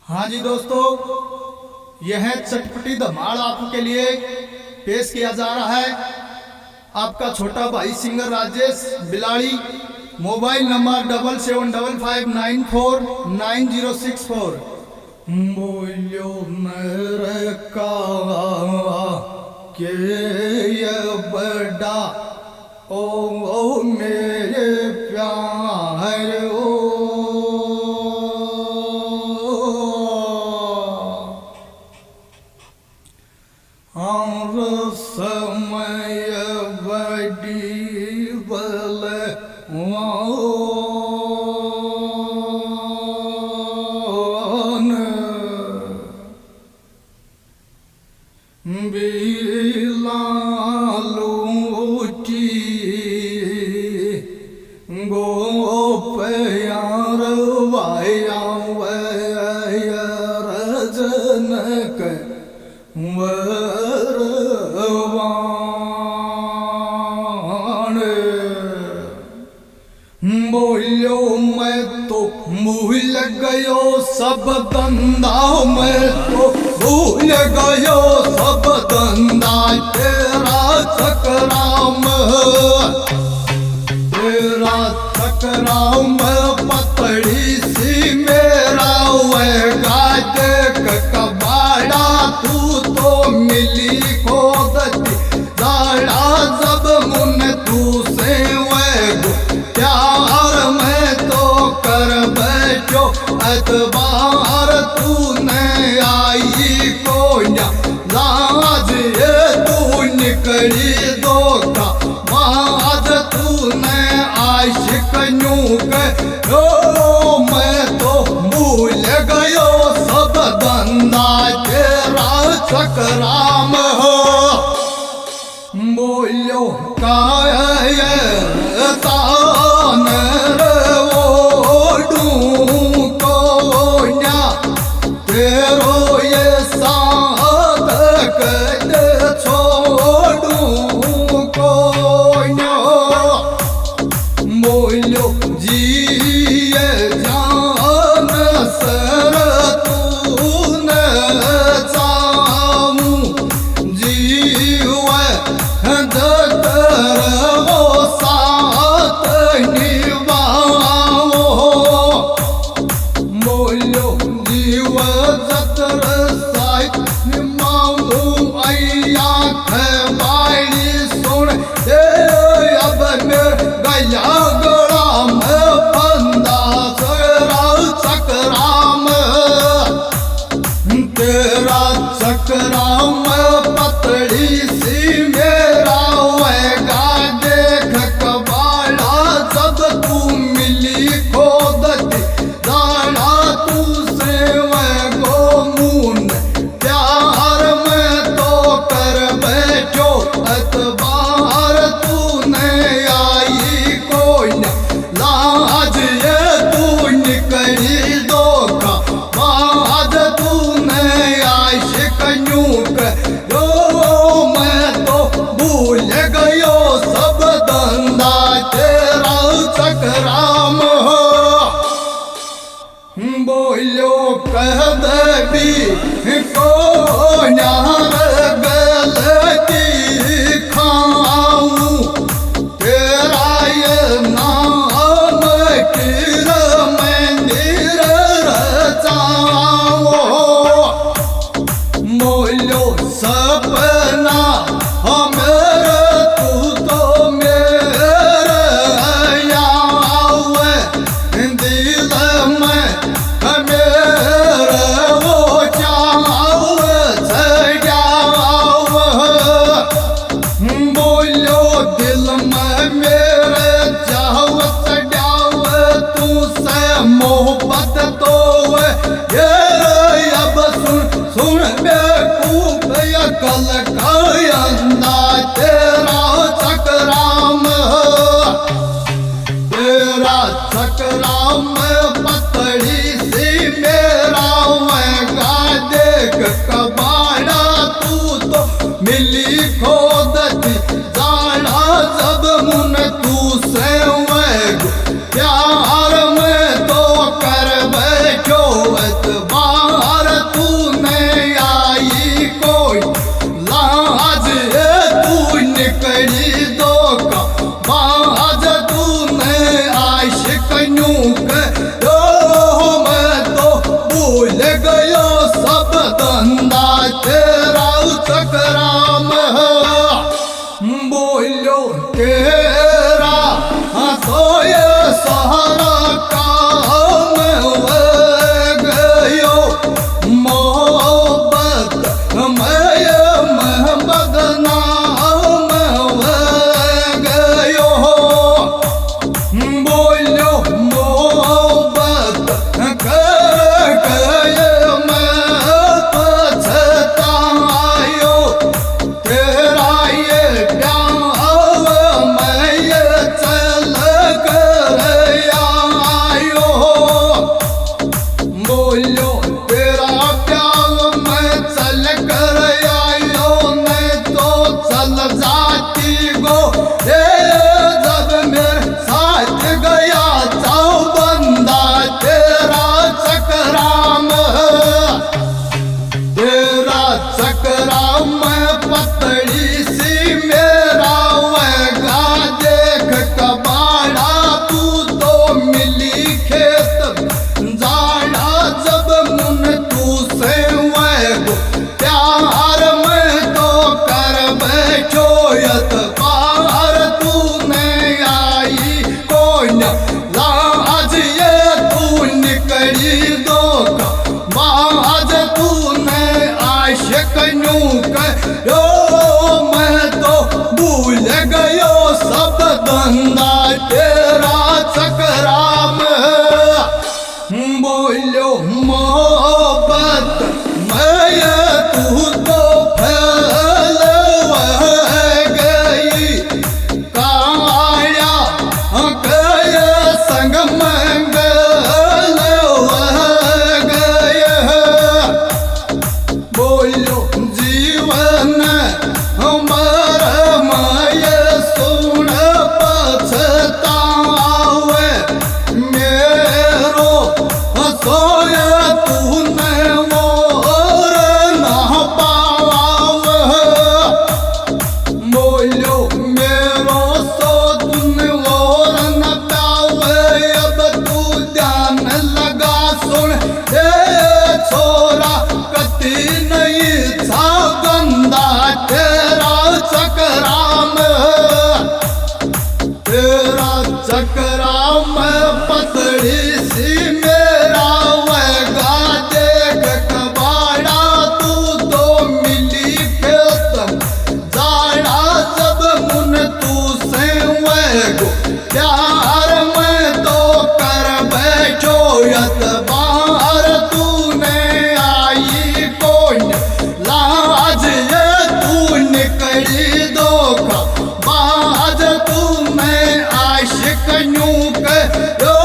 हाँ जी दोस्तों, यह चटपटी धमाल आपके लिए पेश किया जा रहा है। आपका छोटा भाई singer Rajesh Biladi. Mobile number 7755949064। बोलो मेरे का के ये बड़ा ओ मेरे प्यार और समय बड़ी बल बिलालूटी गो प्यार वाया रजनक बोलो मैं तो भूल गयो सब धंधा, मैं तो भूल गयो सब धंधा। तेरा चक्राम पतड़ी सी मेरा वह देख कबाड़ा। तू तो मिली खोदती दाड़ा जब मुन तू से प्यार में तो कर बैठो एतबार। तूने आई को लाज ये तू निकली दो का माज। तूने आशिक यूं कहो मैं तो भूल गयो सब धंधा। तेरा चक्राम हो बोलो काया तानर ओडू को न्या तेरो ये साधक छोड़ू को न्या। बोलो जी ये जान सर तूने चाहूं जीव चक्राम पतड़ी सी मेरा वैगा देख कबाड़ा। जब तू मिली खोदती दाड़ा तू से वैगो मून प्यार में तो कर बैठो एतबार। तूने आई कोई लाज ये तू निकली दो का बाज। तूने मैं तो भूल गयो सब धंधा। तेरा चक्राम हो बोलो कह देवी को न्यार गलती खाऊं। तेरा ये नाम किर मंदिर रचाओ। बोलो सपना मेरे तू तो मेरे यावे दिल में मेरे वो चाव सजाव। बोलो दिल में मेरे चाव सजाव। तू से मोहब्बत तो ये अब सुन कल कायंदा। तेरा चक्राम पतड़ी सी मेरा वैगा देख कबाड़ा। तू तो मिली खोदती दाड़ा जब मुन तू से वैग प्यार में तो कर बैठो एतबार। भूल गयो सब धंधा तेरा चक्राम बोलो तेरा सोय सहारा काम हो गयो मोहब्बत मैं बदनाम हो गयो बोलो मोहब्बत कर मैं पछतायो तेरा ये प्यार मैं ये चल कर आयो बोलो तेरा प्यार मैं चल कर आयो नहीं तो चल जाती गो जब मेरे साथ गया जाओ बंदा तेरा चक्राम तेरा चक्राम पतली सी मेरा वगा देख कबाड़ा तू तो मिली खेत जाड़ा जब मुन तू से वग प्यार में तो कर बैठो यत पार तूने आई कोई न लाज ये तू निकली दो बाज तूने आशिक न्यू करो मैं तो भूल गयो सब धंधा तेरा चक्राम बोलो मोहब्बत मैं तू तो फैल गई काया गए संग मंगल गए बोलो जीवन हमारा माय सुन पछतावे मेरो सोया तूने मोर न पावे बोलो मेरो सो तूने मोर न पावे अब तू ध्यान लगा सुन छोरा कति नहीं था गंदा तेरा चक्राम तेरा चक्राम पतली सी मेरा वगा देख कबाड़ा तू तो मिली खेत जाड़ा जब मुन तू से वगो प्यार में तो कर बैठो यत बार तूने आई कोई लाज ये तू निकली दो बाज तूने आशिक न्यू करो